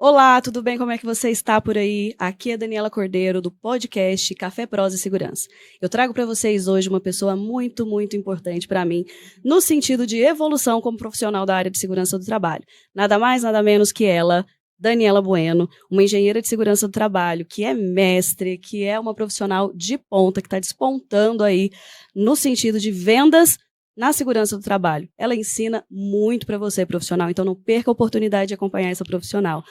Olá, tudo bem? Como é que você está por aí? Aqui é Daniela Cordeiro, do podcast Café Prosa e Segurança. Eu trago para vocês hoje uma pessoa muito, muito importante para mim, no sentido de evolução como profissional da área de segurança do trabalho. Nada mais, nada menos que ela, Daniela Bueno, uma engenheira de segurança do trabalho, que é mestre, que é uma profissional de ponta, que está despontando aí no sentido de vendas na segurança do trabalho. Ela ensina muito para você, profissional, então não perca a oportunidade de acompanhar essa profissional.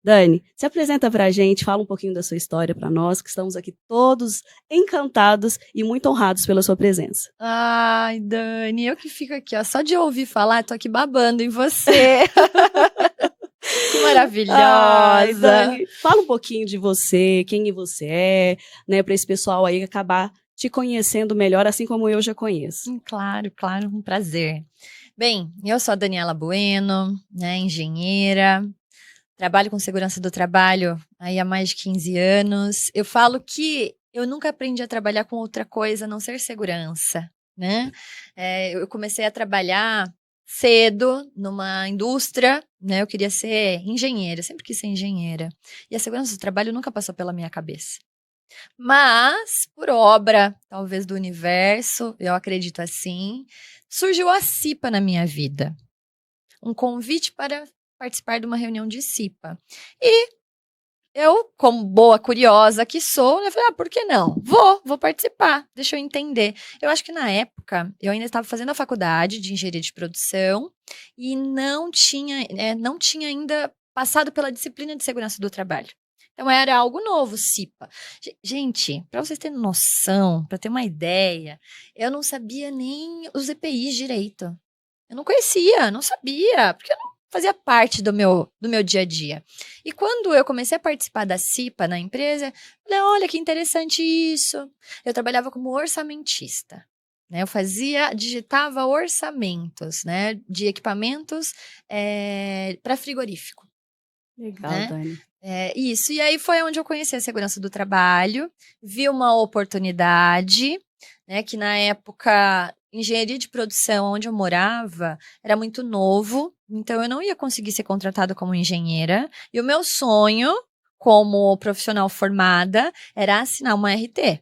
Dani, se apresenta para a gente, fala um pouquinho da sua história para nós, que estamos aqui todos encantados e muito honrados pela sua presença. Ai, Dani, eu que fico aqui, ó, só de ouvir falar, tô aqui babando em você. Que maravilhosa. Ai, Dani, fala um pouquinho de você, quem você é, né, para esse pessoal aí acabar te conhecendo melhor, assim como eu já conheço. Claro, um prazer. Bem, eu sou a Daniela Bueno, né, engenheira, trabalho com segurança do trabalho aí há mais de 15 anos. Eu falo que eu nunca aprendi a trabalhar com outra coisa a não ser segurança, né? Eu comecei a trabalhar cedo numa indústria, né? Eu queria ser engenheira, sempre quis ser engenheira. E a segurança do trabalho nunca passou pela minha cabeça. Mas, por obra, talvez do universo, eu acredito assim, surgiu a CIPA na minha vida. Um convite para participar de uma reunião de CIPA. E eu, como boa curiosa que sou, eu falei, por que não? Vou participar, deixa eu entender. Eu acho que na época, eu ainda estava fazendo a faculdade de engenharia de produção e não tinha ainda passado pela disciplina de segurança do trabalho. Então era algo novo, CIPA. Gente, para vocês terem noção, para ter uma ideia, eu não sabia nem os EPIs direito. Eu não conhecia, não sabia, porque eu não fazia parte do meu dia a dia. E quando eu comecei a participar da CIPA na empresa, falei, olha que interessante isso. Eu trabalhava como orçamentista. Né? Digitava orçamentos, né, de equipamentos para frigorífico. Legal, Né? Dani. Isso, e aí foi onde eu conheci a segurança do trabalho, vi uma oportunidade, né, que na época, engenharia de produção, onde eu morava, era muito novo, então eu não ia conseguir ser contratada como engenheira, e o meu sonho, como profissional formada, era assinar uma RT.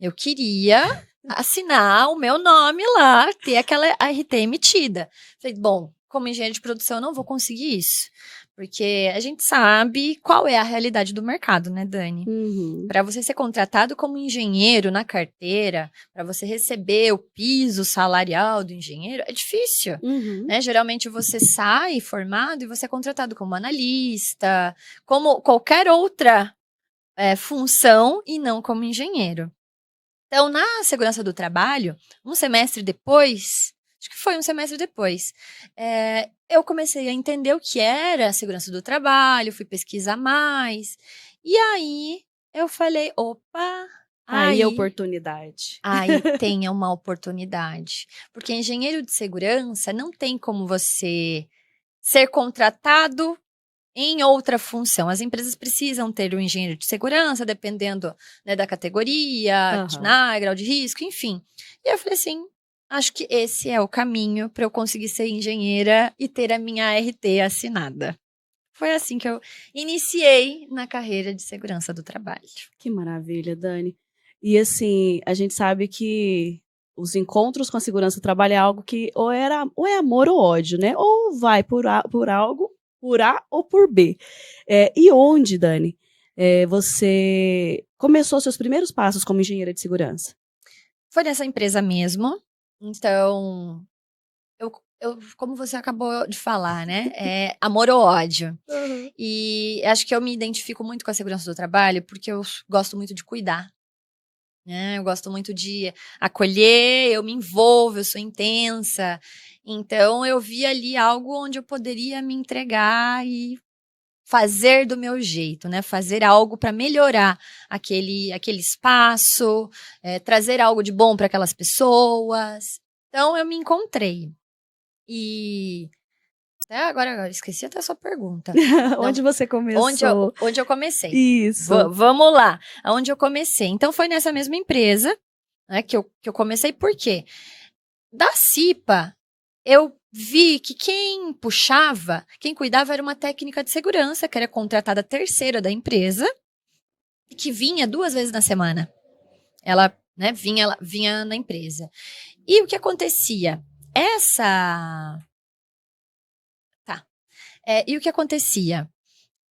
Eu queria assinar o meu nome lá, ter aquela RT emitida. Falei, bom, como engenheiro de produção, eu não vou conseguir isso. Porque a gente sabe qual é a realidade do mercado, né, Dani? Uhum. Para você ser contratado como engenheiro na carteira, para você receber o piso salarial do engenheiro, é difícil. Uhum. Né? Geralmente você sai formado e você é contratado como analista, como qualquer outra função e não como engenheiro. Então, na segurança do trabalho, um semestre depois, acho que foi um semestre depois, eu comecei a entender o que era a segurança do trabalho, fui pesquisar mais, e aí eu falei, opa, Aí a oportunidade. aí tem uma oportunidade. Porque engenheiro de segurança não tem como você ser contratado em outra função. As empresas precisam ter um engenheiro de segurança, dependendo, né, da categoria, grau de risco, enfim. E eu falei assim, acho que esse é o caminho para eu conseguir ser engenheira e ter a minha RT assinada. Foi assim que eu iniciei na carreira de segurança do trabalho. Que maravilha, Dani. E assim, a gente sabe que os encontros com a segurança do trabalho é algo que ou é amor ou ódio, né? Ou vai por algo, por A ou por B. E onde, Dani, você começou seus primeiros passos como engenheira de segurança? Foi nessa empresa mesmo. Então, como você acabou de falar, né? É amor ou ódio. Uhum. E acho que eu me identifico muito com a segurança do trabalho porque eu gosto muito de cuidar. Né? Eu gosto muito de acolher, eu me envolvo, eu sou intensa. Então, eu vi ali algo onde eu poderia me entregar e fazer do meu jeito, né? Fazer algo para melhorar aquele espaço, trazer algo de bom para aquelas pessoas. Então, eu me encontrei. E até agora eu esqueci até a sua pergunta. Onde você começou? Onde eu comecei. Isso. Vamos lá. Onde eu comecei. Então, foi nessa mesma empresa, né, que eu comecei. Por quê? Da CIPA, eu vi que quem cuidava era uma técnica de segurança, que era contratada terceira da empresa, e que vinha 2 vezes na semana. Ela, né, vinha na empresa. E o que acontecia? E o que acontecia?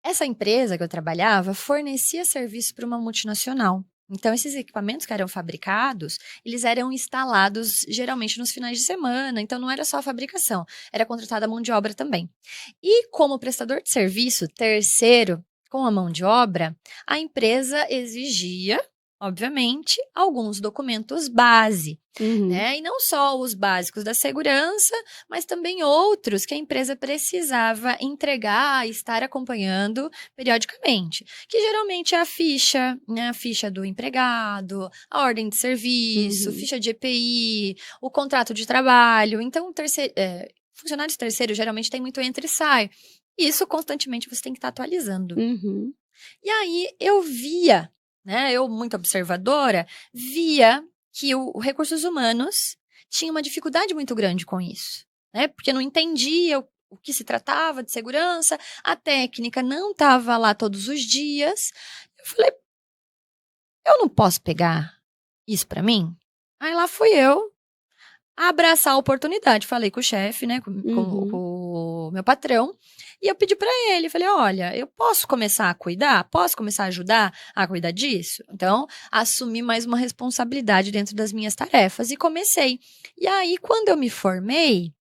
Essa empresa que eu trabalhava fornecia serviço para uma multinacional. Então, esses equipamentos que eram fabricados, eles eram instalados geralmente nos finais de semana. Então, não era só a fabricação, era contratada a mão de obra também. E como prestador de serviço terceiro com a mão de obra, a empresa exigia, obviamente, alguns documentos base. Né? E não só os básicos da segurança, mas também outros que a empresa precisava entregar e estar acompanhando periodicamente, que geralmente é a ficha, né? A ficha do empregado, a ordem de serviço, ficha de EPI, o contrato de trabalho. Então, funcionários terceiros geralmente tem muito entra e sai. Isso constantemente você tem que estar atualizando. E aí eu via, né? Eu, muito observadora, via que o Recursos Humanos tinha uma dificuldade muito grande com isso, né? Porque não entendia o que se tratava de segurança, a técnica não estava lá todos os dias. Eu falei, eu não posso pegar isso para mim? Aí lá fui eu abraçar a oportunidade. Falei com o chefe, né? Com o meu patrão. E eu pedi para ele, falei, olha, eu posso começar a cuidar? Posso começar a ajudar a cuidar disso? Então, assumi mais uma responsabilidade dentro das minhas tarefas e comecei. E aí, quando eu me formei,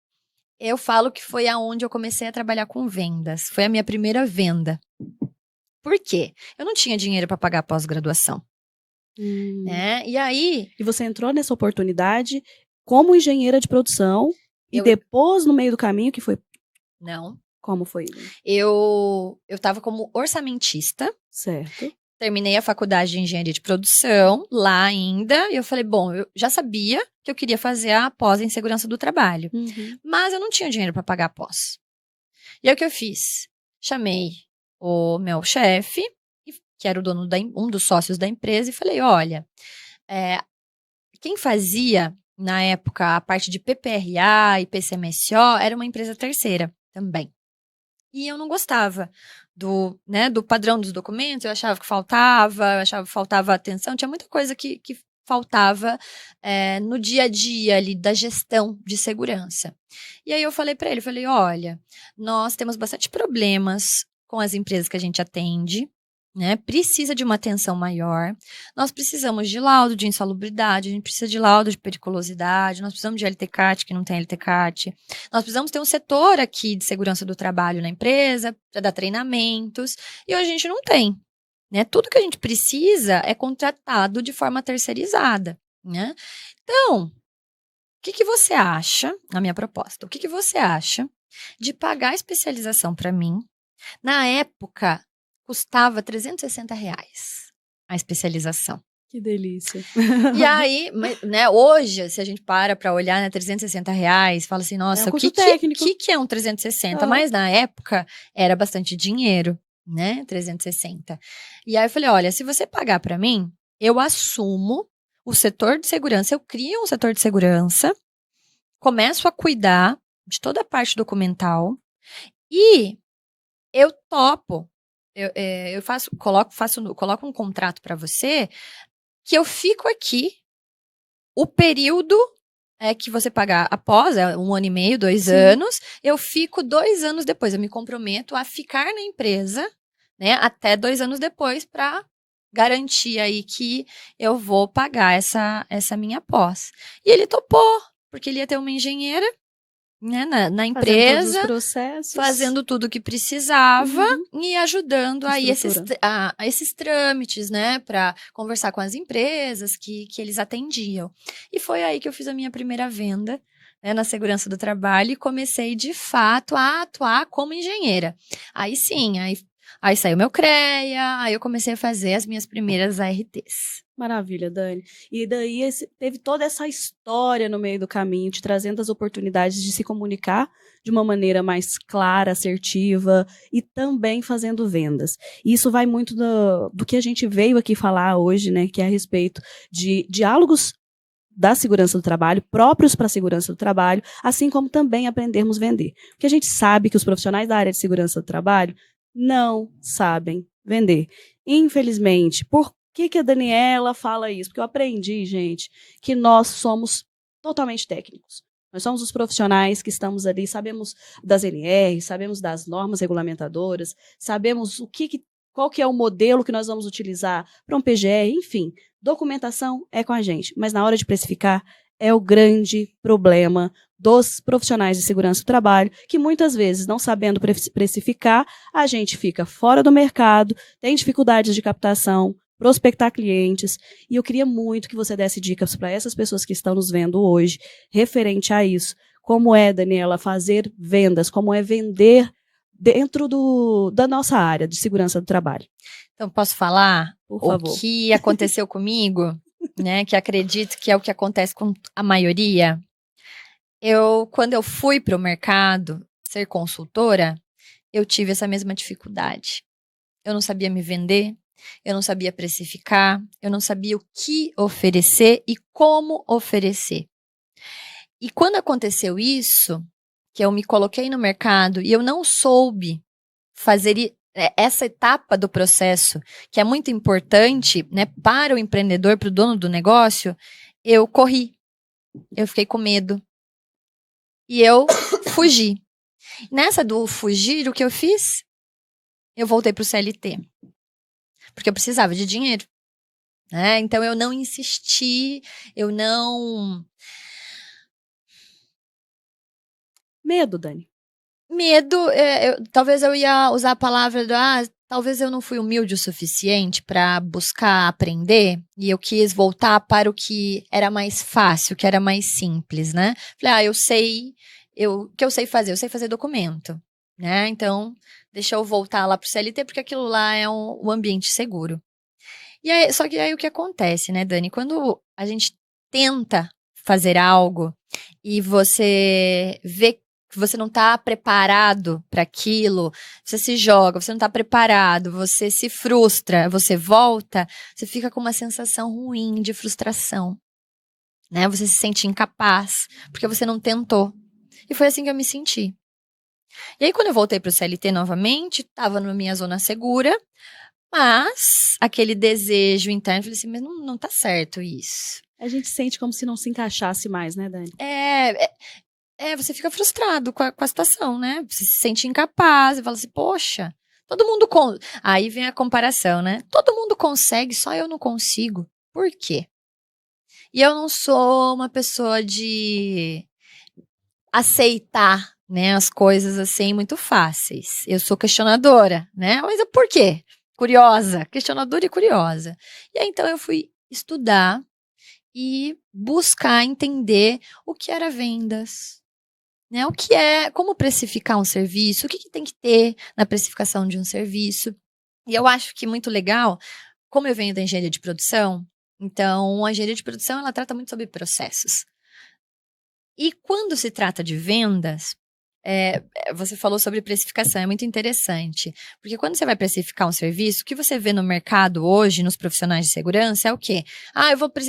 eu falo que foi aonde eu comecei a trabalhar com vendas. Foi a minha primeira venda. Por quê? Eu não tinha dinheiro para pagar a pós-graduação. Né? E aí... E você entrou nessa oportunidade como engenheira de produção e depois, no meio do caminho, que foi... Não. Como foi? Eu estava como orçamentista. Certo. Terminei a faculdade de engenharia de produção lá ainda. E eu falei, bom, eu já sabia que eu queria fazer a pós em segurança do trabalho. Mas eu não tinha dinheiro para pagar a pós. E aí o que eu fiz? Chamei o meu chefe, que era o dono um dos sócios da empresa, e falei, olha, quem fazia, na época, a parte de PPRA e PCMSO era uma empresa terceira também. E eu não gostava do padrão dos documentos, eu achava que faltava atenção, tinha muita coisa que faltava no dia a dia ali da gestão de segurança. E aí eu falei para ele, olha, nós temos bastante problemas com as empresas que a gente atende, né? Precisa de uma atenção maior. Nós precisamos de laudo de insalubridade, a gente precisa de laudo de periculosidade, nós precisamos de LTCAT, que não tem LTCAT. Nós precisamos ter um setor aqui de segurança do trabalho na empresa, para dar treinamentos, e hoje a gente não tem. Né? Tudo que a gente precisa é contratado de forma terceirizada. Né? Então, o que você acha, na minha proposta, o que você acha de pagar a especialização para mim? Na época, custava R$360 a especialização. Que delícia. E aí, né, hoje, se a gente para olhar, né, R$360, fala assim, nossa, o que é um 360? Mas na época, era bastante dinheiro, né, 360. E aí eu falei, olha, se você pagar para mim, eu assumo o setor de segurança, eu crio um setor de segurança, começo a cuidar de toda a parte documental e eu topo. Eu coloco um contrato para você que eu fico aqui o período que você pagar após, 1 ano e meio, 2 anos, eu fico 2 anos depois, eu me comprometo a ficar na empresa, né, até 2 anos depois para garantir aí que eu vou pagar essa minha pós. E ele topou, porque ele ia ter uma engenheira, né, na empresa, fazendo tudo o que precisava e ajudando aí esses trâmites, né, para conversar com as empresas que eles atendiam. E foi aí que eu fiz a minha primeira venda, né, na segurança do trabalho e comecei de fato a atuar como engenheira. Aí sim, aí saiu meu CREA, aí eu comecei a fazer as minhas primeiras ARTs. Maravilha, Dani. E daí teve toda essa história no meio do caminho, te trazendo as oportunidades de se comunicar de uma maneira mais clara, assertiva e também fazendo vendas. E isso vai muito do que a gente veio aqui falar hoje, né, que é a respeito de diálogos da segurança do trabalho, próprios para a segurança do trabalho, assim como também aprendermos a vender. Porque a gente sabe que os profissionais da área de segurança do trabalho não sabem vender. Infelizmente, por que a Daniela fala isso? Porque eu aprendi, gente, que nós somos totalmente técnicos. Nós somos os profissionais que estamos ali, sabemos das NR, sabemos das normas regulamentadoras, sabemos qual que é o modelo que nós vamos utilizar para um PGR, enfim, documentação é com a gente, mas na hora de precificar é o grande problema dos profissionais de segurança do trabalho, que muitas vezes, não sabendo precificar, a gente fica fora do mercado, tem dificuldades de captação, prospectar clientes, e eu queria muito que você desse dicas para essas pessoas que estão nos vendo hoje, referente a isso. Como é, Daniela, fazer vendas, como é vender dentro da nossa área de segurança do trabalho. Então, posso falar Por favor. o que aconteceu comigo, né, que acredito que é o que acontece com a maioria. Quando eu fui para o mercado ser consultora, eu tive essa mesma dificuldade. Eu não sabia me vender, eu não sabia precificar, eu não sabia o que oferecer e como oferecer. E quando aconteceu isso, que eu me coloquei no mercado e eu não soube fazer essa etapa do processo, que é muito importante, né, para o empreendedor, para o dono do negócio, eu corri. Eu fiquei com medo. E eu fugi. Nessa do fugir, o que eu fiz? Eu voltei para o CLT. Porque eu precisava de dinheiro. Né? Então, eu não insisti, eu não... Medo, Dani. Medo, talvez eu ia usar a palavra talvez eu não fui humilde o suficiente para buscar aprender e eu quis voltar para o que era mais fácil, que era mais simples, né? Falei, o que eu sei fazer documento, né? Então, deixa eu voltar lá para o CLT porque aquilo lá é um ambiente seguro. E aí, só que aí o que acontece, né, Dani? Quando a gente tenta fazer algo e você vê que você não está preparado para aquilo, você se joga, você não está preparado, você se frustra, você volta, você fica com uma sensação ruim de frustração, né? Você se sente incapaz, porque você não tentou. E foi assim que eu me senti. E aí, quando eu voltei para o CLT novamente, estava na minha zona segura, mas aquele desejo interno, eu falei assim, mas não tá certo isso. A gente sente como se não se encaixasse mais, né, Dani? Você fica frustrado com a situação, né? Você se sente incapaz e fala assim, poxa, todo mundo... Aí vem a comparação, né? Todo mundo consegue, só eu não consigo. Por quê? E eu não sou uma pessoa de aceitar, né, as coisas assim muito fáceis. Eu sou questionadora, né? Mas por quê? Curiosa, questionadora e curiosa. E aí, então, eu fui estudar e buscar entender o que era vendas. Né, o que é, como precificar um serviço, o que tem que ter na precificação de um serviço. E eu acho que muito legal, como eu venho da engenharia de produção, então a engenharia de produção ela trata muito sobre processos. E quando se trata de vendas, você falou sobre precificação, é muito interessante. Porque quando você vai precificar um serviço, o que você vê no mercado hoje, nos profissionais de segurança, é o quê?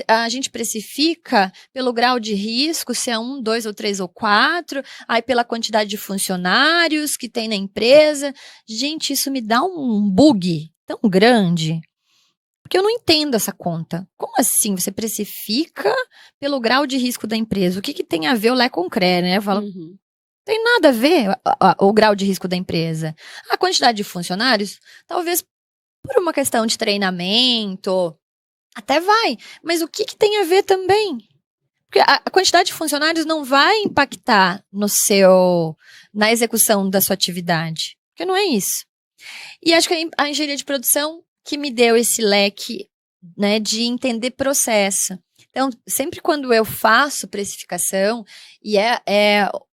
A gente precifica pelo grau de risco, se é 1, 2 ou 3 ou 4, aí pela quantidade de funcionários que tem na empresa. Gente, isso me dá um bug tão grande. Porque eu não entendo essa conta. Como assim? Você precifica pelo grau de risco da empresa? O que tem a ver o Lé com o CRE, né? Eu falo, tem nada a ver o grau de risco da empresa. A quantidade de funcionários, talvez por uma questão de treinamento, até vai. Mas o que tem a ver também? Porque a quantidade de funcionários não vai impactar na execução da sua atividade. Porque não é isso. E acho que a engenharia de produção que me deu esse leque, né, de entender processo. Então, sempre quando eu faço precificação, e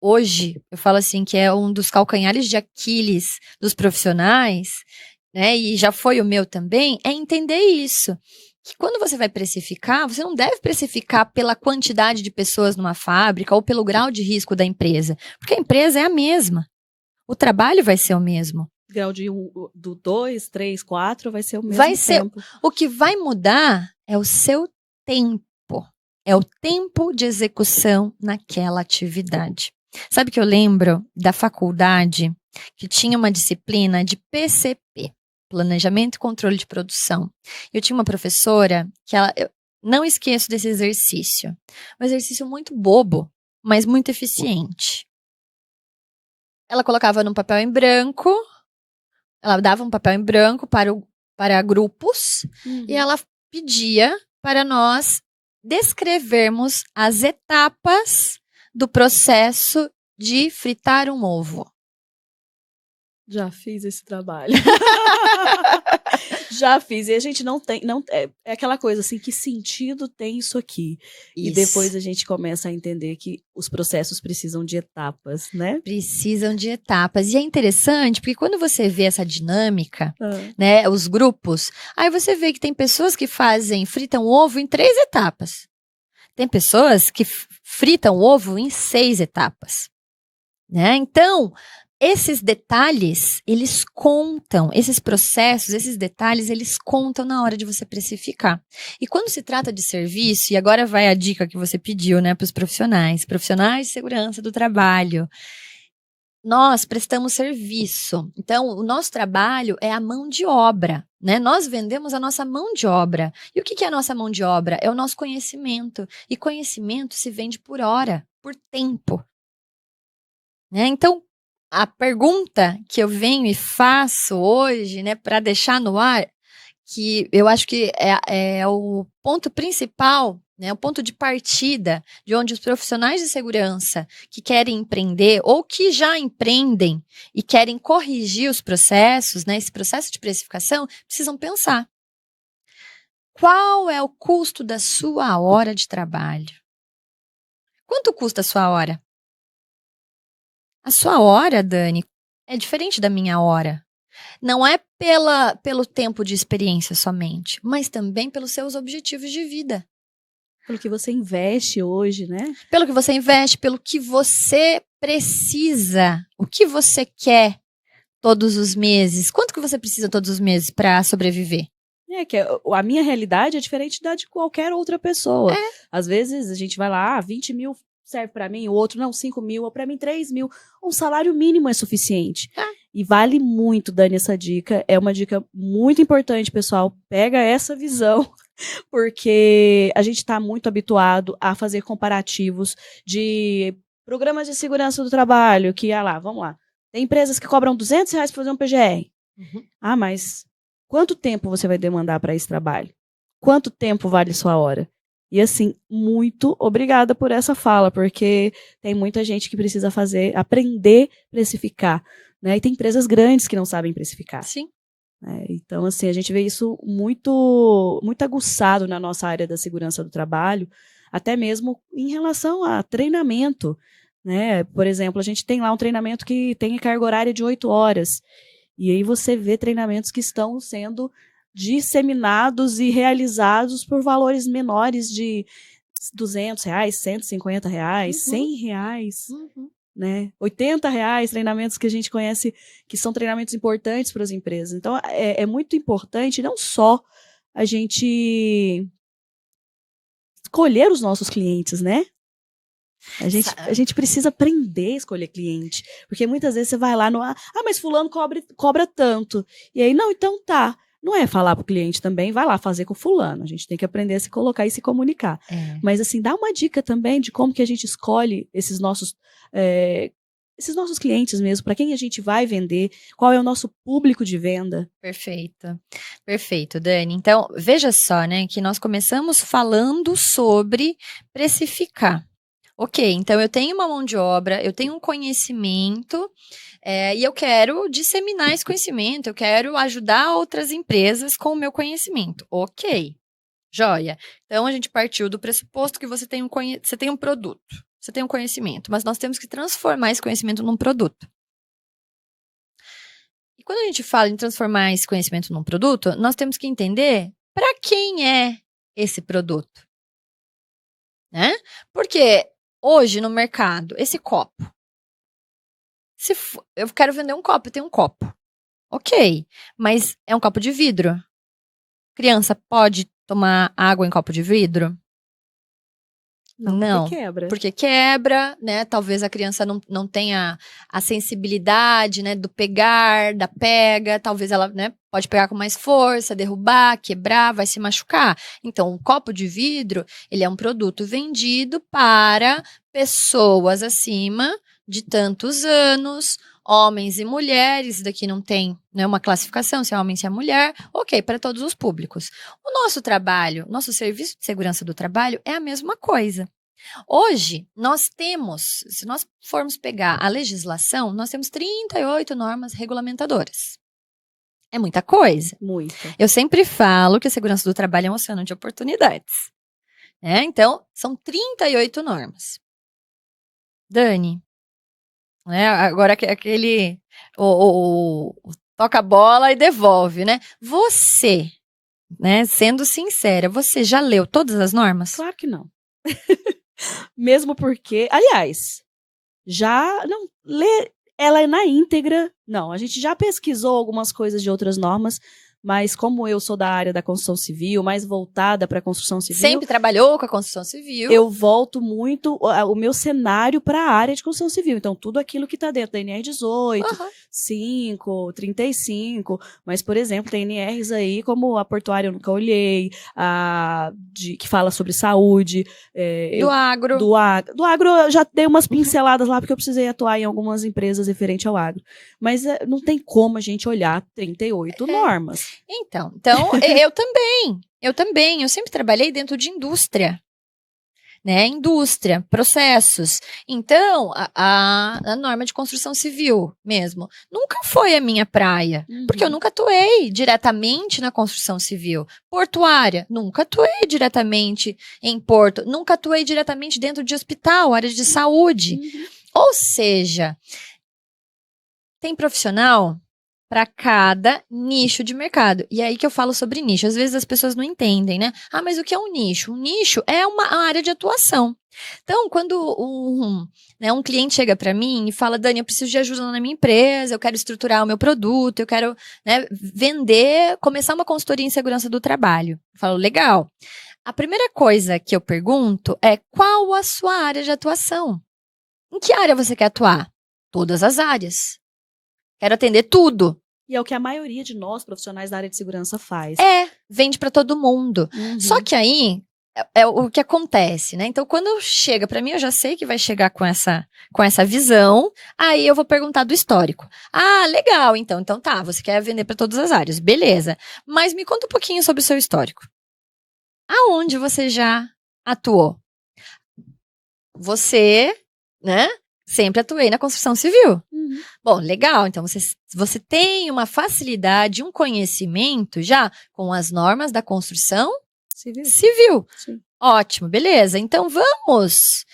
hoje, eu falo assim, que é um dos calcanhares de Aquiles dos profissionais, né, e já foi o meu também, é entender isso. Que quando você vai precificar, você não deve precificar pela quantidade de pessoas numa fábrica ou pelo grau de risco da empresa, porque a empresa é a mesma. O trabalho vai ser o mesmo. Grau do 2, 3, 4 vai ser o mesmo tempo. O que vai mudar é o seu tempo. é o tempo de execução naquela atividade. Sabe que eu lembro da faculdade que tinha uma disciplina de PCP, Planejamento e Controle de Produção. Eu tinha uma professora que eu não esqueço desse exercício. Um exercício muito bobo, mas muito eficiente. Ela colocava num papel em branco, ela dava um papel em branco para grupos e ela pedia para nós descrevermos as etapas do processo de fritar um ovo. Já fiz esse trabalho. Já fiz. E a gente não tem. É aquela coisa assim, que sentido tem isso aqui? Isso. E depois a gente começa a entender que os processos precisam de etapas, né? Precisam de etapas. E é interessante, porque quando você vê essa dinâmica, né, os grupos, aí você vê que tem pessoas que fritam ovo em 3 etapas. Tem pessoas que fritam ovo em 6 etapas. Né? Então, esses detalhes, eles contam, esses processos, esses detalhes, eles contam na hora de você precificar. E quando se trata de serviço, e agora vai a dica que você pediu, né, para os profissionais de segurança do trabalho, nós prestamos serviço. Então, o nosso trabalho é a mão de obra, né? Nós vendemos a nossa mão de obra. E o que é a nossa mão de obra? É o nosso conhecimento. E conhecimento se vende por hora, por tempo. Né? Então, a pergunta que eu venho e faço hoje, né, para deixar no ar, que eu acho que é o ponto principal, né, o ponto de partida de onde os profissionais de segurança que querem empreender ou que já empreendem e querem corrigir os processos, né, esse processo de precificação, precisam pensar. Qual é o custo da sua hora de trabalho? Quanto custa a sua hora? A sua hora, Dani, é diferente da minha hora. Não é pelo tempo de experiência somente, mas também pelos seus objetivos de vida. Pelo que você investe hoje, né? Pelo que você investe, pelo que você precisa, o que você quer todos os meses. Quanto que você precisa todos os meses para sobreviver? Que a minha realidade é diferente da de qualquer outra pessoa. Às vezes a gente vai lá, 20 mil serve para mim, o outro não, 5 mil, ou para mim 3 mil. Um salário mínimo é suficiente. E vale muito, Dani, essa dica. É uma dica muito importante, pessoal. Pega essa visão, porque a gente está muito habituado a fazer comparativos de programas de segurança do trabalho, que, vamos lá. Tem empresas que cobram R$200 para fazer um PGR. Mas quanto tempo você vai demandar para esse trabalho? Quanto tempo vale sua hora? E assim, muito obrigada por essa fala, porque tem muita gente que precisa aprender a precificar, né? E tem empresas grandes que não sabem precificar. Sim. Então, assim, a gente vê isso muito, muito aguçado na nossa área da segurança do trabalho, até mesmo em relação a treinamento, né? Por exemplo, a gente tem lá um treinamento que tem carga horária de 8 horas, e aí você vê treinamentos que estão sendo disseminados e realizados por valores menores de R$200, R$150, R$100, né? R$80, treinamentos que a gente conhece que são treinamentos importantes para as empresas. Então, é muito importante não só a gente escolher os nossos clientes, né? A gente precisa aprender a escolher cliente, porque muitas vezes você vai lá no mas fulano cobra tanto. E aí, não, então tá. Não é falar para o cliente também, vai lá fazer com fulano. A gente tem que aprender a se colocar e se comunicar. Mas, assim, dá uma dica também de como que a gente escolhe esses nossos clientes mesmo, para quem a gente vai vender, qual é o nosso público de venda. Perfeito. Perfeito, Dani. Então, veja só, né, que nós começamos falando sobre precificar. Ok, então eu tenho uma mão de obra, eu tenho um conhecimento e eu quero disseminar esse conhecimento, eu quero ajudar outras empresas com o meu conhecimento. Ok, joia. Então a gente partiu do pressuposto que você tem um produto, você tem um conhecimento, mas nós temos que transformar esse conhecimento num produto. E quando a gente fala em transformar esse conhecimento num produto, nós temos que entender para quem é esse produto, né? Porque hoje, no mercado, esse copo. Eu quero vender um copo, eu tenho um copo. Ok, mas é um copo de vidro. Criança pode tomar água em copo de vidro? Não. Porque quebra. Porque quebra, né? Talvez a criança não tenha a sensibilidade, né? Do pegar, da pega. Talvez ela, né? Pode pegar com mais força, derrubar, quebrar, vai se machucar. Então, o copo de vidro, ele é um produto vendido para pessoas acima de tantos anos, homens e mulheres. Daqui não tem, né, uma classificação, se é homem, se é mulher. Ok, para todos os públicos. O nosso trabalho, nosso serviço de segurança do trabalho é a mesma coisa. Hoje, nós temos, se nós formos pegar a legislação, nós temos 38 normas regulamentadoras. É muita coisa. Muito. Eu sempre falo que a segurança do trabalho é um oceano de oportunidades. Né? Então, são 38 normas. Dani, né? Agora aquele o toca a bola e devolve, né? Você, né? Sendo sincera, você já leu todas as normas? Claro que não. Mesmo porque, aliás, já não ler ela é na íntegra. Não, a gente já pesquisou algumas coisas de outras normas, mas como eu sou da área da construção civil, mais voltada para a construção civil, Sempre trabalhou com a construção civil. eu volto muito o meu cenário para a área de construção civil. Então, tudo aquilo que está dentro da NR 18, 5, 35. Mas, por exemplo, tem NRs aí como a portuária eu nunca olhei, que fala sobre saúde. Do agro. Do agro eu já dei umas pinceladas lá, porque eu precisei atuar em algumas empresas referente ao agro. Mas não tem como a gente olhar 38 normas. Então, eu também, eu sempre trabalhei dentro de indústria, né, indústria, processos, então, a norma de construção civil mesmo, nunca foi a minha praia, porque eu nunca atuei diretamente na construção civil, portuária, nunca atuei diretamente em porto, nunca atuei diretamente dentro de hospital, área de saúde, ou seja, tem profissional para cada nicho de mercado. E é aí que eu falo sobre nicho. Às vezes as pessoas não entendem, né? Ah, mas o que é um nicho? Um nicho é uma área de atuação. Então, quando um cliente chega para mim e fala, Dani, eu preciso de ajuda na minha empresa, eu quero estruturar o meu produto, eu quero, né, vender, começar uma consultoria em segurança do trabalho. Eu falo, legal. A primeira coisa que eu pergunto é qual a sua área de atuação? Em que área você quer atuar? Todas as áreas. Quero atender tudo. E é o que a maioria de nós, profissionais da área de segurança, faz. Vende para todo mundo. Só que aí, é o que acontece, né? Então, quando chega para mim, eu já sei que vai chegar com essa visão, aí eu vou perguntar do histórico. Ah, legal, então tá, você quer vender para todas as áreas, beleza. Mas me conta um pouquinho sobre o seu histórico. Aonde você já atuou? Você, né? Sempre atuei na construção civil. Bom, legal. Então, você tem uma facilidade, um conhecimento já com as normas da construção civil. Sim. Ótimo, beleza. Então, vamos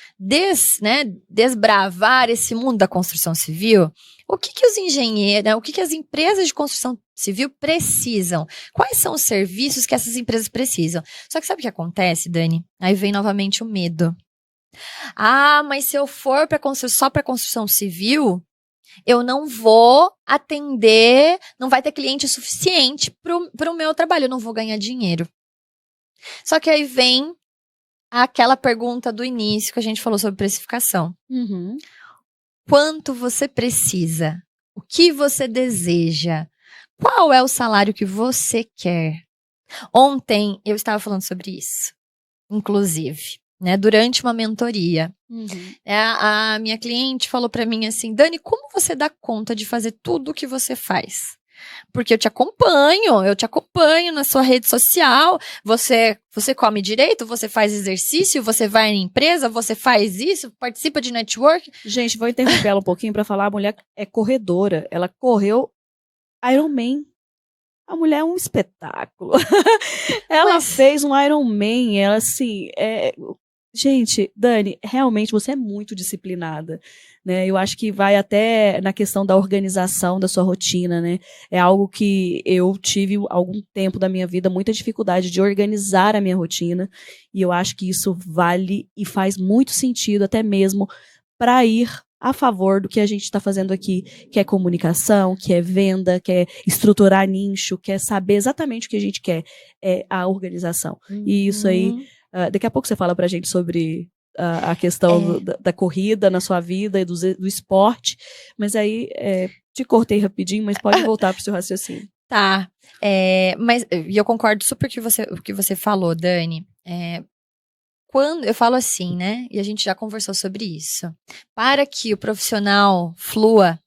desbravar esse mundo da construção civil. O que os engenheiros, o que as empresas de construção civil precisam? Quais são os serviços que essas empresas precisam? Só que sabe o que acontece, Dani? Aí vem novamente o medo. Ah, mas se eu for só para construção civil, eu não vou atender, não vai ter cliente suficiente para o meu trabalho, eu não vou ganhar dinheiro. Só que aí vem aquela pergunta do início que a gente falou sobre precificação. Quanto você precisa? O que você deseja? Qual é o salário que você quer? Ontem eu estava falando sobre isso, inclusive. Né, durante uma mentoria. A minha cliente falou para mim assim, Dani, como você dá conta de fazer tudo o que você faz? Porque eu te acompanho na sua rede social, você come direito, você faz exercício, você vai em empresa, você faz isso, participa de network. Gente, vou interromper ela um pouquinho para falar, a mulher é corredora, ela correu Ironman. A mulher é um espetáculo. Ela fez um Ironman, ela assim, gente, Dani, realmente você é muito disciplinada, né? Eu acho que vai até na questão da organização da sua rotina, né? É algo que eu tive algum tempo da minha vida muita dificuldade de organizar a minha rotina, e eu acho que isso vale e faz muito sentido até mesmo para ir a favor do que a gente está fazendo aqui, que é comunicação, que é venda, que é estruturar nicho, que é saber exatamente o que a gente quer, é a organização. E isso aí, daqui a pouco você fala pra gente sobre a questão da corrida na sua vida e do esporte, mas aí te cortei rapidinho, mas pode voltar para o seu raciocínio. Tá, mas eu concordo super com o que você falou, Dani. Quando eu falo assim, né, e a gente já conversou sobre isso, para que o profissional flua,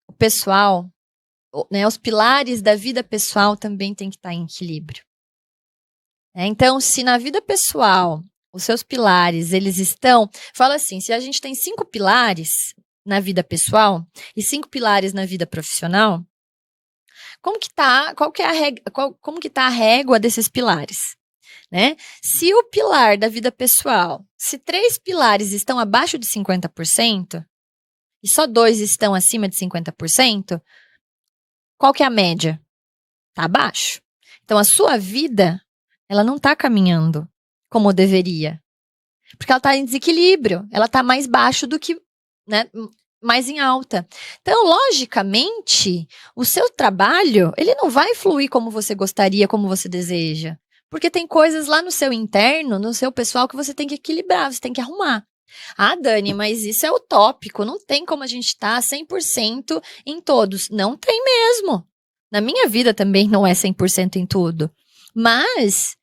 o pessoal, né, os pilares da vida pessoal também tem que estar em equilíbrio. Então, se na vida pessoal, os seus pilares, eles estão... Fala assim, se a gente tem 5 pilares na vida pessoal e 5 pilares na vida profissional, como que tá a régua desses pilares? Né? Se o pilar da vida pessoal, se 3 pilares estão abaixo de 50% e só 2 estão acima de 50%, qual que é a média? Tá abaixo. Então, a sua vida, ela não tá caminhando como deveria. Porque ela tá em desequilíbrio. Ela tá mais baixo do que, né, mais em alta. Então, logicamente, o seu trabalho, ele não vai fluir como você gostaria, como você deseja. Porque tem coisas lá no seu interno, no seu pessoal, que você tem que equilibrar, você tem que arrumar. Ah, Dani, mas isso é utópico, não tem como a gente estar 100% em todos. Não tem mesmo. Na minha vida também não é 100% em tudo. Mas,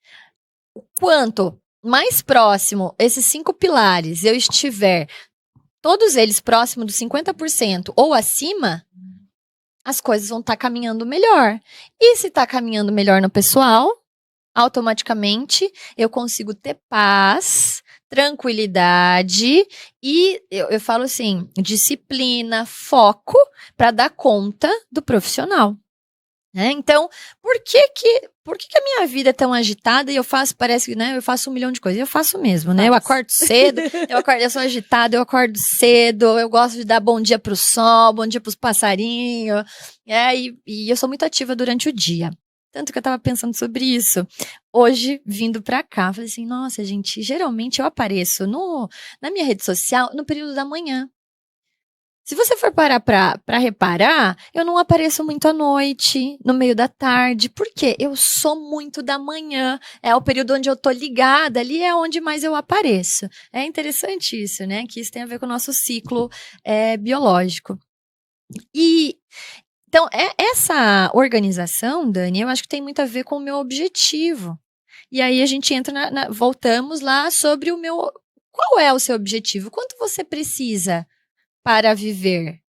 quanto mais próximo esses 5 pilares eu estiver, todos eles próximos dos 50% ou acima, as coisas vão estar caminhando melhor. E se está caminhando melhor no pessoal, automaticamente eu consigo ter paz, tranquilidade e eu falo assim, disciplina, foco para dar conta do profissional. Então, por que a minha vida é tão agitada e eu faço, parece que, né, eu faço 1 milhão de coisas. Eu faço mesmo, né? Eu acordo cedo, eu sou agitada, eu acordo cedo, eu gosto de dar bom dia pro sol, bom dia pros passarinhos, e eu sou muito ativa durante o dia. Tanto que eu tava pensando sobre isso. Hoje, vindo pra cá, falei assim, nossa, gente, geralmente eu apareço na minha rede social no período da manhã. Se você for parar pra reparar, eu não apareço muito à noite, no meio da tarde. Por quê? Eu sou muito da manhã. É o período onde eu tô ligada, ali é onde mais eu apareço. É interessante isso, né? Que isso tem a ver com o nosso ciclo biológico. Então, essa organização, Dani, eu acho que tem muito a ver com o meu objetivo. E aí a gente entra, voltamos lá sobre o meu... Qual é o seu objetivo? Quanto você precisa para viver?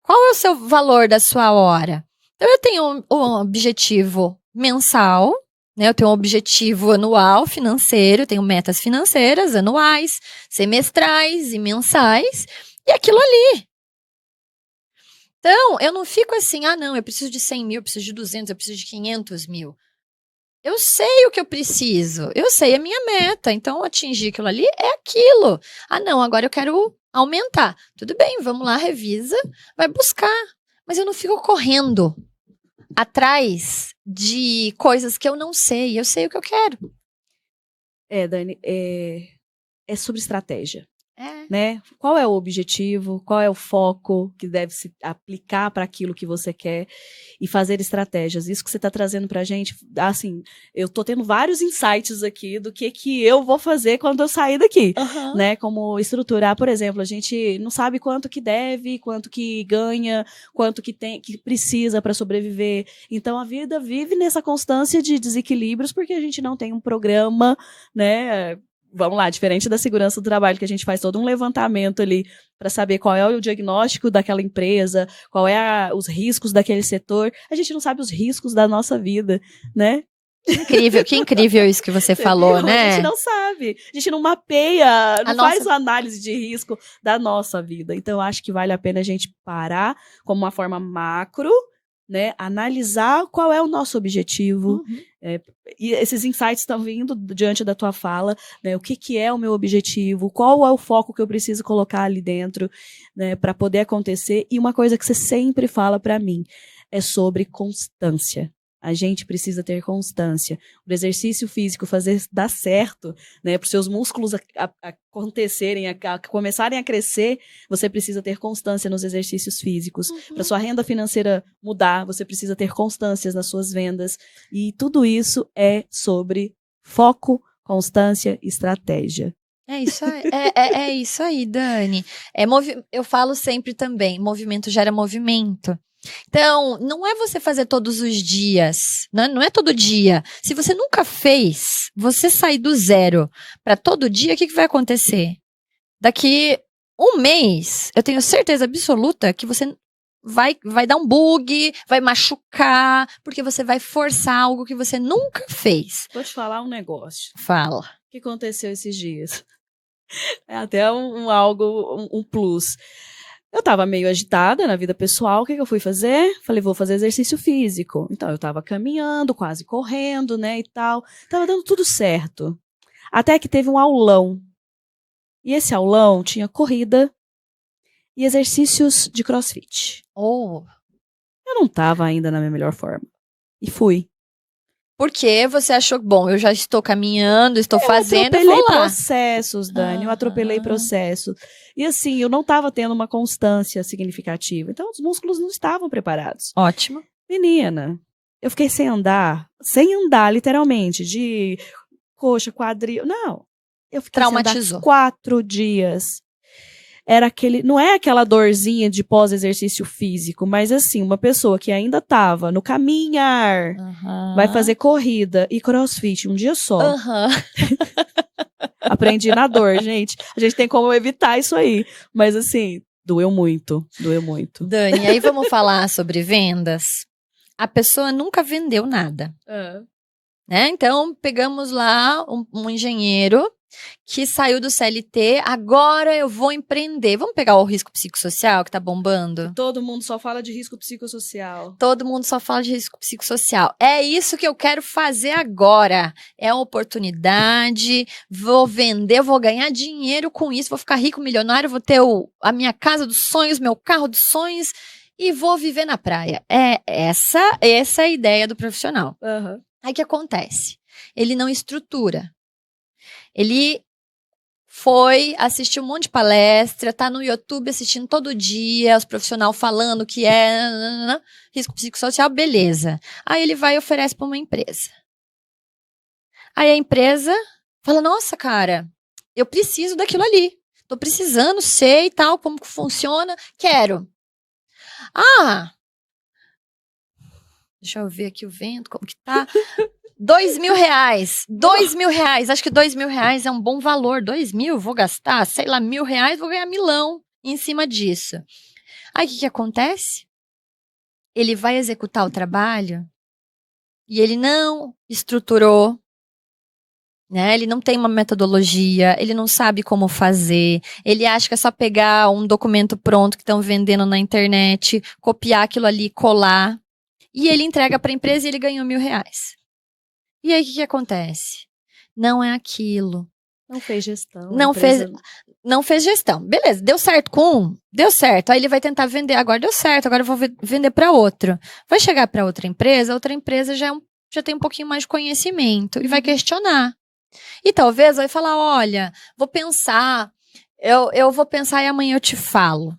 Qual é o seu valor da sua hora? Então, eu tenho um objetivo mensal, né? Eu tenho um objetivo anual financeiro, eu tenho metas financeiras anuais, semestrais e mensais, e aquilo ali. Então, eu não fico assim, não, eu preciso de 100 mil, eu preciso de 200, eu preciso de 500 mil. Eu sei o que eu preciso, eu sei a minha meta, então atingir aquilo ali é aquilo. Não, agora eu quero aumentar. Tudo bem, vamos lá, revisa, vai buscar. Mas eu não fico correndo atrás de coisas que eu não sei, eu sei o que eu quero. Dani, é sobre estratégia. Né? Qual é o objetivo, qual é o foco que deve se aplicar para aquilo que você quer e fazer estratégias. Isso que você está trazendo para a gente, assim, eu estou tendo vários insights aqui do que eu vou fazer quando eu sair daqui, né? Como estruturar, por exemplo, a gente não sabe quanto que deve, quanto que ganha, quanto que precisa para sobreviver. Então a vida vive nessa constância de desequilíbrios porque a gente não tem um programa, né? Vamos lá, diferente da segurança do trabalho, que a gente faz todo um levantamento ali para saber qual é o diagnóstico daquela empresa, qual é os riscos daquele setor, a gente não sabe os riscos da nossa vida, né? Que incrível isso que você falou, viu? né? A gente não sabe, a gente não mapeia, não faz análise de risco da nossa vida. Então, eu acho que vale a pena a gente parar como uma forma macro, né, analisar qual é o nosso objetivo, e esses insights estão vindo diante da tua fala, né, o que é o meu objetivo, qual é o foco que eu preciso colocar ali dentro, né, para poder acontecer. E uma coisa que você sempre fala para mim é sobre constância. A gente precisa ter constância. O exercício físico dar certo, né, para os seus músculos acontecerem, começarem a crescer, você precisa ter constância nos exercícios físicos. Para sua renda financeira mudar, você precisa ter constâncias nas suas vendas. E tudo isso é sobre foco, constância e estratégia. É isso aí, Dani. Eu falo sempre também, movimento gera movimento. Então, não é você fazer todos os dias, né? Não é todo dia. Se você nunca fez, você sair do zero para todo dia, o que vai acontecer? Daqui um mês, eu tenho certeza absoluta que você vai dar um bug, vai machucar, porque você vai forçar algo que você nunca fez. Vou te falar um negócio. Fala. O que aconteceu esses dias? É até um plus. Eu tava meio agitada na vida pessoal, o que eu fui fazer? Falei, vou fazer exercício físico. Então, eu tava caminhando, quase correndo, né, e tal. Tava dando tudo certo. Até que teve um aulão. E esse aulão tinha corrida e exercícios de crossfit. Oh. Eu não tava ainda na minha melhor forma. E fui. Porque você achou, bom, eu já estou caminhando, estou fazendo, eu atropelei vou lá. processos, Dani, eu atropelei processos. E assim, eu não estava tendo uma constância significativa. Então, os músculos não estavam preparados. Ótimo. Menina, eu fiquei sem andar, literalmente, de coxa, quadril. Não, eu fiquei Traumatizou. sem andar 4 dias. Era não é aquela dorzinha de pós-exercício físico, mas assim, uma pessoa que ainda estava no caminhar, vai fazer corrida e crossfit um dia só. Aprendi na dor, gente. A gente tem como evitar isso aí. Mas assim, doeu muito. Dani, aí vamos falar sobre vendas? A pessoa nunca vendeu nada. Né? Então, pegamos lá um engenheiro que saiu do CLT, agora eu vou empreender. Vamos pegar o risco psicossocial que tá bombando? Todo mundo só fala de risco psicossocial. Todo mundo só fala de risco psicossocial. É isso que eu quero fazer agora. É uma oportunidade, vou vender, vou ganhar dinheiro com isso, vou ficar rico, milionário, vou ter a minha casa dos sonhos, meu carro dos sonhos e vou viver na praia. É essa é a ideia do profissional. Aí o que acontece? Ele não estrutura. Ele foi assistir um monte de palestra, tá no YouTube assistindo todo dia, os profissionais falando que risco psicossocial, beleza. Aí ele vai e oferece para uma empresa. Aí a empresa fala, nossa, cara, eu preciso daquilo ali. Tô precisando, sei e tal, como que funciona, quero. Deixa eu ver aqui o vento, como que tá... R$2.000. R$2.000. Acho que R$2.000 é um bom valor. 2.000, vou gastar, sei lá, R$1.000, vou ganhar milão em cima disso. Aí o que acontece? Ele vai executar o trabalho e ele não estruturou, né? Ele não tem uma metodologia, ele não sabe como fazer, ele acha que é só pegar um documento pronto que estão vendendo na internet, copiar aquilo ali, colar, e ele entrega para a empresa e ele ganhou R$1.000. E aí, o que acontece? Não é aquilo. Não fez gestão. Não fez gestão. Beleza, deu certo com um? Deu certo. Aí ele vai tentar vender. Agora deu certo, agora eu vou vender para outro. Vai chegar para outra empresa já tem um pouquinho mais de conhecimento e vai questionar. E talvez vai falar, olha, vou pensar, eu vou pensar e amanhã eu te falo.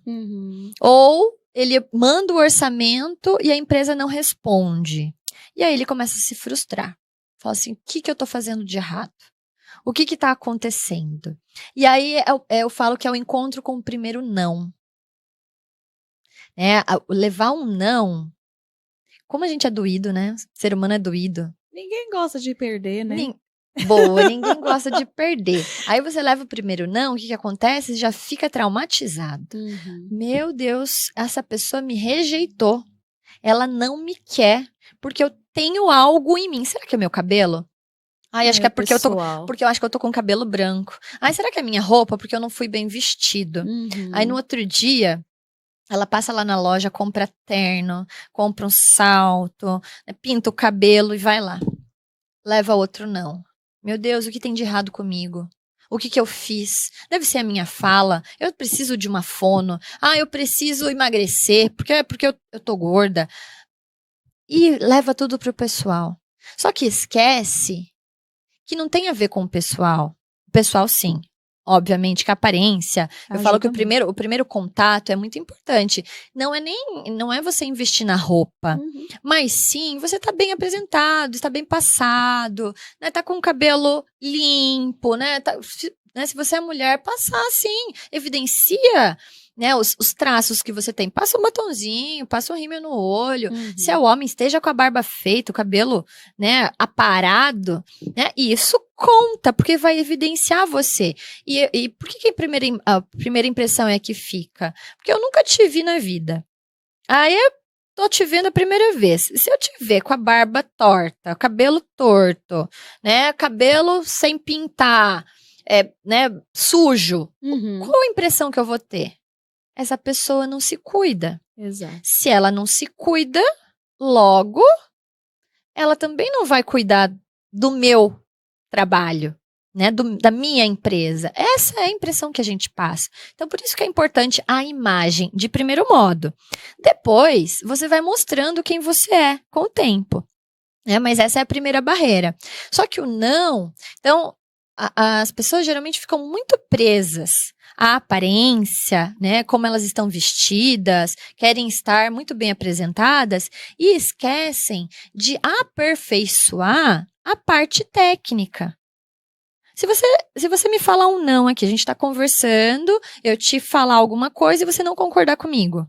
Ou ele manda o orçamento e a empresa não responde. E aí ele começa a se frustrar. Fala assim, o que eu tô fazendo de errado? O que tá acontecendo? E aí eu falo que é o encontro com o primeiro não. Levar um não, como a gente é doído, né? O ser humano é doído. Ninguém gosta de perder, né? Ninguém gosta de perder. Aí você leva o primeiro não, o que acontece? Já fica traumatizado. Meu Deus, essa pessoa me rejeitou. Ela não me quer, porque eu tenho algo em mim. Será que é meu cabelo? Acho que é porque eu acho que eu tô com cabelo branco. Será que é minha roupa? Porque eu não fui bem vestido. Aí no outro dia, ela passa lá na loja, compra terno, compra um salto, pinta o cabelo e vai lá. Leva outro não. Meu Deus, o que tem de errado comigo? O que eu fiz? Deve ser a minha fala. Eu preciso de uma fono. Eu preciso emagrecer, porque eu tô gorda. E leva tudo pro pessoal. Só que esquece que não tem a ver com o pessoal. O pessoal, sim. Obviamente que a aparência. Eu falo que o primeiro contato é muito importante. Não é você investir na roupa. Mas sim, você tá bem apresentado, está bem passado, né? Tá com o cabelo limpo, né? né? Se você é mulher, passar sim, evidencia, né, os traços que você tem. Passa um batonzinho, passa um rímel no olho. Se é o homem, esteja com a barba feita, o cabelo, né, aparado, né? E isso conta, porque vai evidenciar você. E por que a primeira impressão é que fica? Porque eu nunca te vi na vida. Aí eu tô te vendo a primeira vez. Se eu te ver com a barba torta, cabelo torto, né, cabelo sem pintar, né, sujo, qual a impressão que eu vou ter? Essa pessoa não se cuida. Exato. Se ela não se cuida, logo, ela também não vai cuidar do meu trabalho, né, da minha empresa. Essa é a impressão que a gente passa. Então, por isso que é importante a imagem, de primeiro modo. Depois, você vai mostrando quem você é com o tempo. Mas essa é a primeira barreira. Só que o não... Então, as pessoas geralmente ficam muito presas à aparência, né, como elas estão vestidas, querem estar muito bem apresentadas e esquecem de aperfeiçoar a parte técnica. Se você me falar um não aqui, a gente está conversando, eu te falar alguma coisa e você não concordar comigo,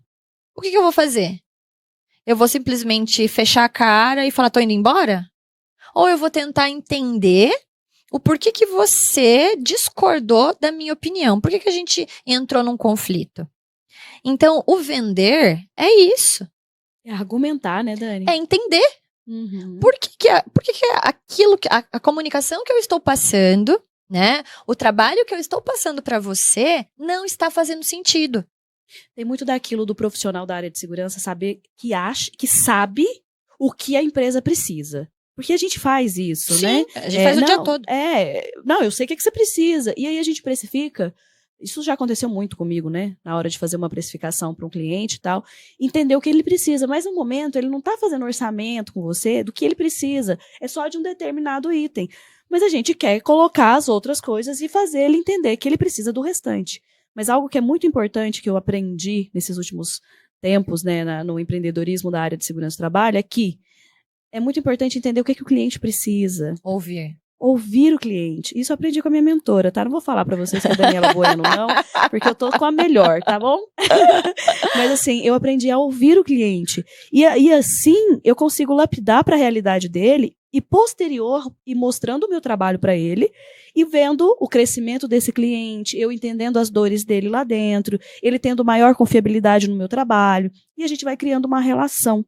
o que eu vou fazer? Eu vou simplesmente fechar a cara e falar, tô indo embora? Ou eu vou tentar entender o porquê que você discordou da minha opinião? Por que a gente entrou num conflito? Então, o vender é isso. É argumentar, né, Dani? É entender. Por que aquilo, a comunicação que eu estou passando, né? O trabalho que eu estou passando para você não está fazendo sentido. Tem muito daquilo do profissional da área de segurança saber que sabe o que a empresa precisa. Porque a gente faz isso, Sim, né? A gente faz o dia todo. Não, eu sei o que você precisa. E aí a gente precifica. Isso já aconteceu muito comigo, né? Na hora de fazer uma precificação para um cliente e tal. Entender o que ele precisa. Mas no momento, ele não está fazendo orçamento com você do que ele precisa. É só de um determinado item. Mas a gente quer colocar as outras coisas e fazer ele entender que ele precisa do restante. Mas algo que é muito importante que eu aprendi nesses últimos tempos, né, no empreendedorismo da área de segurança do trabalho, é que é muito importante entender o que o cliente precisa. Ouvir o cliente. Isso eu aprendi com a minha mentora, tá? Não vou falar pra vocês que é a Daniela Bueno, não, porque eu tô com a melhor, tá bom? Mas assim, eu aprendi a ouvir o cliente. E assim, eu consigo lapidar para a realidade dele e posterior, e mostrando o meu trabalho para ele, e vendo o crescimento desse cliente, eu entendendo as dores dele lá dentro, ele tendo maior confiabilidade no meu trabalho, e a gente vai criando uma relação.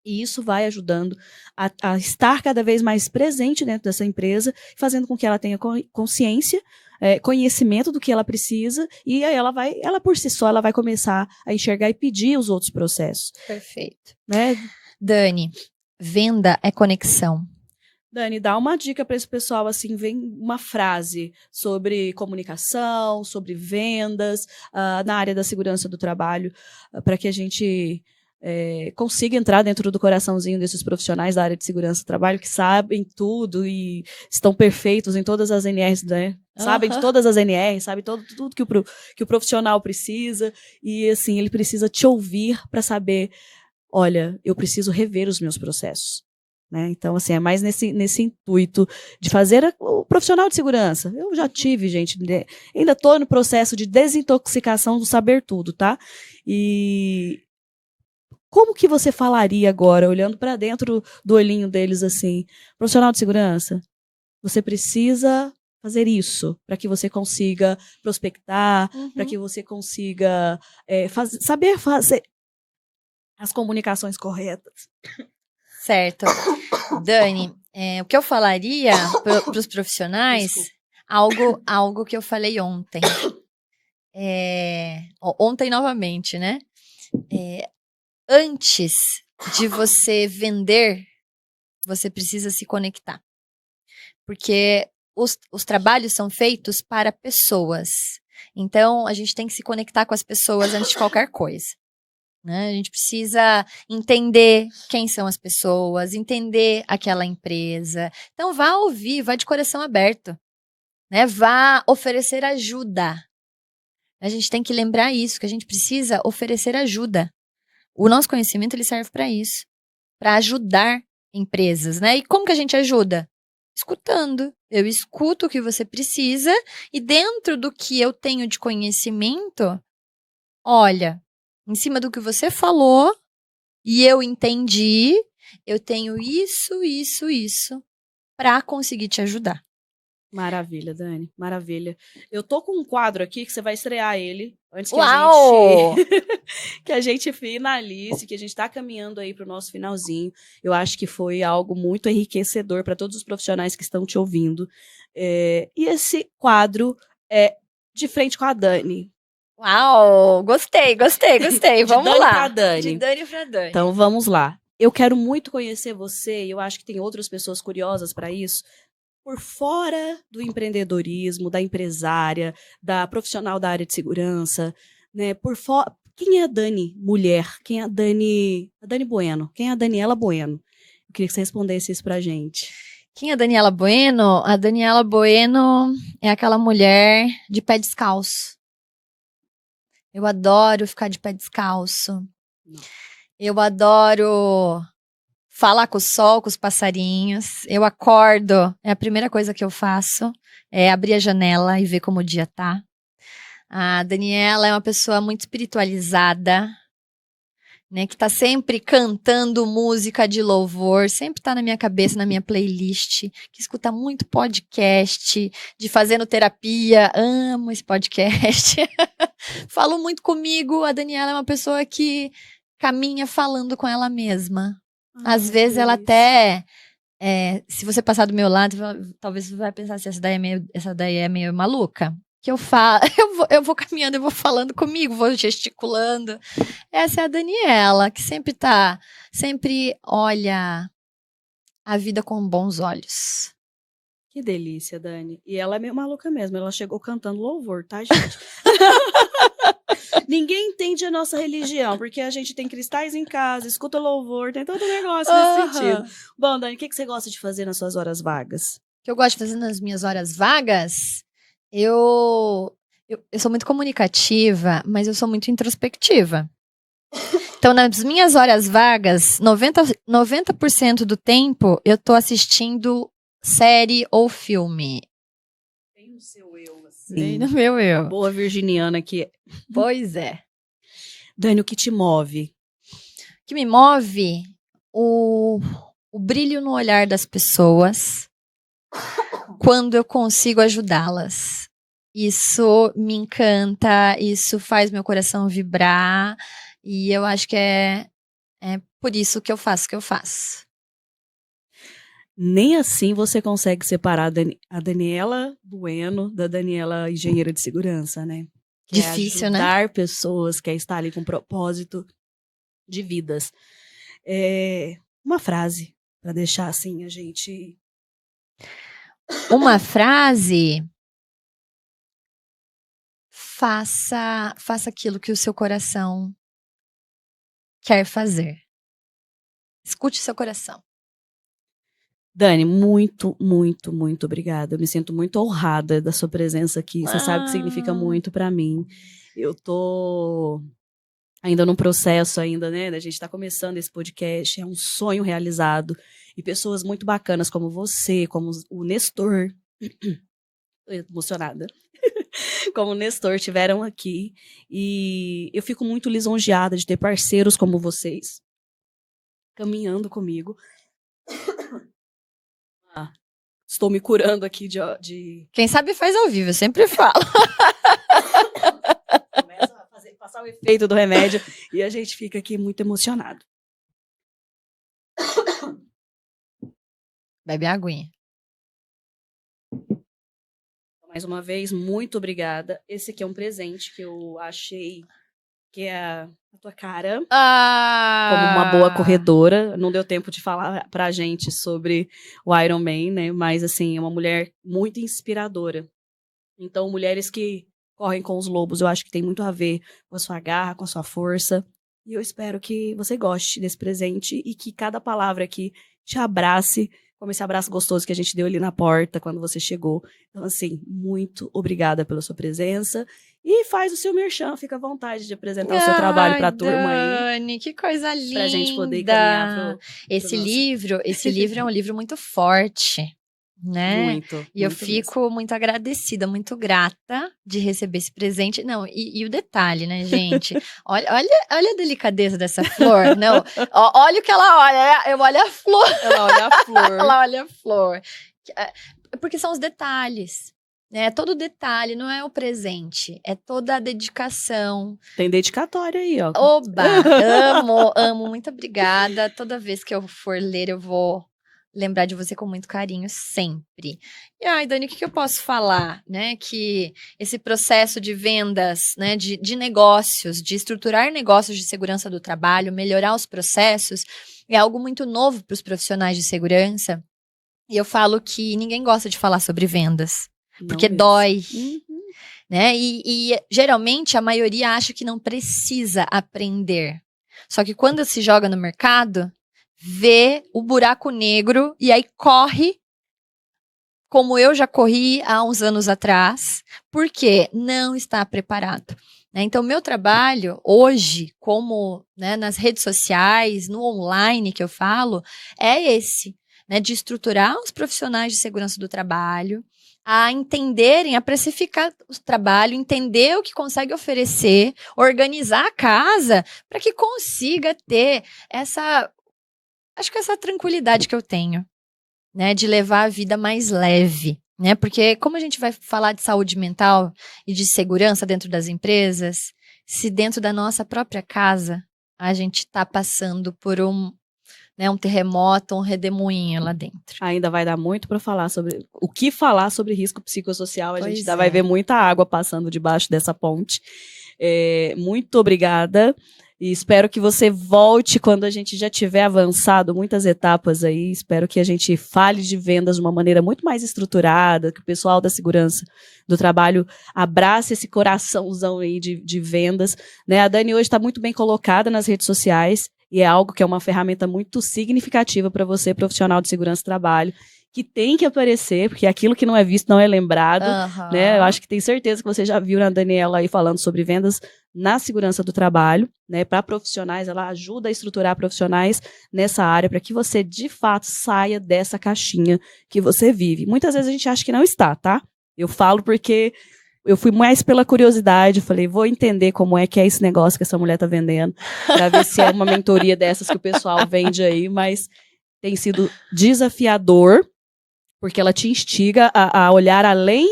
E isso vai ajudando a estar cada vez mais presente dentro dessa empresa, fazendo com que ela tenha consciência, conhecimento do que ela precisa, e aí ela por si só, ela vai começar a enxergar e pedir os outros processos. Perfeito. Né? Dani, venda é conexão. Dani, dá uma dica para esse pessoal, assim, vem uma frase sobre comunicação, sobre vendas, na área da segurança do trabalho, para que a gente consiga entrar dentro do coraçãozinho desses profissionais da área de segurança do trabalho que sabem tudo e estão perfeitos em todas as NRs, né? Sabem de todas as NRs, sabem tudo que o profissional precisa e, assim, ele precisa te ouvir para saber, olha, eu preciso rever os meus processos. Né? Então, assim, é mais nesse intuito de fazer o profissional de segurança. Eu já tive, gente, ainda estou no processo de desintoxicação do saber tudo, tá? E como que você falaria agora, olhando para dentro do olhinho deles assim, profissional de segurança, você precisa fazer isso para que você consiga prospectar, para que você consiga saber fazer as comunicações corretas. Certo. Dani, o que eu falaria para os profissionais, algo que eu falei ontem. Ontem novamente, né? Antes de você vender, você precisa se conectar. Porque os trabalhos são feitos para pessoas. Então, a gente tem que se conectar com as pessoas antes de qualquer coisa. Né? A gente precisa entender quem são as pessoas, entender aquela empresa. Então, vá ouvir, vá de coração aberto. Né? Vá oferecer ajuda. A gente tem que lembrar isso, que a gente precisa oferecer ajuda. O nosso conhecimento ele serve para isso, para ajudar empresas, né? E como que a gente ajuda? Escutando, eu escuto o que você precisa e dentro do que eu tenho de conhecimento, olha, em cima do que você falou e eu entendi, eu tenho isso para conseguir te ajudar. Maravilha, Dani, maravilha. Eu tô com um quadro aqui que você vai estrear ele antes que Uau! que a gente finalize, que a gente tá caminhando aí pro nosso finalzinho. Eu acho que foi algo muito enriquecedor para todos os profissionais que estão te ouvindo. E esse quadro é De Frente com a Dani. Uau! Gostei. Vamos Dani lá. pra Dani. De Dani pra Dani. Então vamos lá. Eu quero muito conhecer você, e eu acho que tem outras pessoas curiosas para isso, por fora do empreendedorismo, da empresária, da profissional da área de segurança, né? Por fora. Quem é a Dani mulher? Quem é a Dani Bueno? Quem é a Daniela Bueno? Eu queria que você respondesse isso pra gente. Quem é a Daniela Bueno? A Daniela Bueno é aquela mulher de pé descalço. Eu adoro ficar de pé descalço. Não. Eu adoro falar com o sol, com os passarinhos. Eu acordo, é a primeira coisa que eu faço, é abrir a janela e ver como o dia tá. A Daniela é uma pessoa muito espiritualizada, né, que tá sempre cantando música de louvor, sempre tá na minha cabeça, na minha playlist, que escuta muito podcast, de fazendo terapia, amo esse podcast. Falo muito comigo, a Daniela é uma pessoa que caminha falando com ela mesma. Às vezes ela até, se você passar do meu lado, talvez você vai pensar assim, essa daí é meio maluca. Que eu falo, eu vou caminhando, eu vou falando comigo, vou gesticulando. Essa é a Daniela, que sempre olha a vida com bons olhos. Que delícia, Dani. E ela é meio maluca mesmo, ela chegou cantando louvor, tá, gente? Ninguém entende a nossa religião, porque a gente tem cristais em casa, escuta louvor, tem todo um negócio nesse sentido. Bom, Dani, o que você gosta de fazer nas suas horas vagas? O que eu gosto de fazer nas minhas horas vagas? Eu sou muito comunicativa, mas eu sou muito introspectiva. Então, nas minhas horas vagas, 90% do tempo, eu tô assistindo série ou filme. Tem no seu eu, assim. Tem no meu eu. Boa virginiana que... Pois é. Dani, o que te move? O que me move? O brilho no olhar das pessoas quando eu consigo ajudá-las. Isso me encanta, isso faz meu coração vibrar e eu acho que é por isso que eu faço o que eu faço. Nem assim você consegue separar a Daniela Bueno da Daniela engenheira de segurança, né? Que difícil, né? Ajudar pessoas, que é estar ali com propósito de vidas. Uma frase para deixar assim a gente... Uma frase... Faça aquilo que o seu coração quer fazer. Escute seu coração. Dani, muito, muito, muito obrigada. Eu me sinto muito honrada da sua presença aqui. Você sabe que significa muito para mim. Eu tô ainda num processo ainda, né? A gente tá começando esse podcast. É um sonho realizado. E pessoas muito bacanas como você, como o Nestor. Tô emocionada. Como o Nestor tiveram aqui. E eu fico muito lisonjeada de ter parceiros como vocês caminhando comigo. Estou me curando aqui de... Quem sabe faz ao vivo, eu sempre falo. Começa a passar o efeito do remédio e a gente fica aqui muito emocionado. Bebe aguinha. Mais uma vez, muito obrigada. Esse aqui é um presente que eu achei que é a tua cara. Como uma boa corredora. Não deu tempo de falar pra gente sobre o Iron Man, né? Mas, assim, é uma mulher muito inspiradora. Então, mulheres que correm com os lobos, eu acho que tem muito a ver com a sua garra, com a sua força. E eu espero que você goste desse presente e que cada palavra aqui te abrace, como esse abraço gostoso que a gente deu ali na porta quando você chegou. Então, assim, muito obrigada pela sua presença. E faz o seu merchan, fica à vontade de apresentar o seu trabalho para a turma aí. Dani, que coisa linda. Pra gente poder caminhar esse livro é um livro muito forte, né? Muito. E eu muito fico muito agradecida, muito grata de receber esse presente. Não, e o detalhe, né, gente? Olha a delicadeza dessa flor. Não, olha o que ela olha. Eu olho a flor. Ela olha a flor. Ela olha a flor. Porque são os detalhes. Né? Todo detalhe, não é o presente. É toda a dedicação. Tem dedicatória aí, ó. Oba! Amo. Muito obrigada. Toda vez que eu for ler, eu vou lembrar de você com muito carinho, sempre. E ai, Dani, o que eu posso falar, né? Que esse processo de vendas, né? De negócios, de estruturar negócios de segurança do trabalho, melhorar os processos, é algo muito novo para os profissionais de segurança. E eu falo que ninguém gosta de falar sobre vendas, porque dói. Né? E geralmente a maioria acha que não precisa aprender. Só que quando se joga no mercado, vê o buraco negro e aí corre, como eu já corri há uns anos atrás, porque não está preparado. Né? Então, meu trabalho hoje, como né, nas redes sociais, no online que eu falo, é esse, né, de estruturar os profissionais de segurança do trabalho, a entenderem, a precificar o trabalho, entender o que consegue oferecer, organizar a casa para que consiga ter essa tranquilidade que eu tenho, né, de levar a vida mais leve, né, porque como a gente vai falar de saúde mental e de segurança dentro das empresas, se dentro da nossa própria casa a gente está passando por um terremoto, um redemoinho lá dentro. Ainda vai dar muito para falar sobre o que falar sobre risco psicossocial. A gente ainda Pois vai ver muita água passando debaixo dessa ponte. Muito obrigada. E espero que você volte quando a gente já tiver avançado muitas etapas aí. Espero que a gente fale de vendas de uma maneira muito mais estruturada, que o pessoal da segurança do trabalho abrace esse coraçãozão aí de vendas. Né? A Dani hoje está muito bem colocada nas redes sociais e é algo que é uma ferramenta muito significativa para você, profissional de segurança do trabalho, que tem que aparecer, porque aquilo que não é visto não é lembrado. Né? Eu acho que tenho certeza que você já viu a Daniela aí falando sobre vendas na segurança do trabalho, né? Para profissionais, ela ajuda a estruturar profissionais nessa área para que você, de fato, saia dessa caixinha que você vive. Muitas vezes a gente acha que não está, tá? Eu falo porque eu fui mais pela curiosidade, falei, vou entender como é que é esse negócio que essa mulher tá vendendo, para ver se é uma mentoria dessas que o pessoal vende aí, mas tem sido desafiador, porque ela te instiga a olhar além,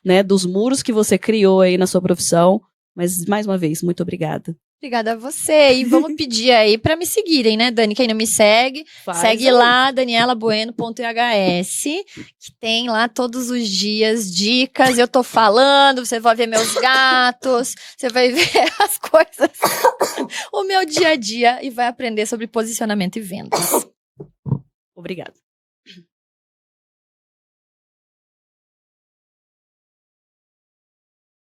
né, dos muros que você criou aí na sua profissão. Mas, mais uma vez, muito obrigada. Obrigada a você. E vamos pedir aí para me seguirem, né, Dani? Quem não me segue, segue lá, danielabueno.ihs, que tem lá todos os dias dicas. Eu tô falando, você vai ver meus gatos, você vai ver as coisas, o meu dia a dia e vai aprender sobre posicionamento e vendas. Obrigada.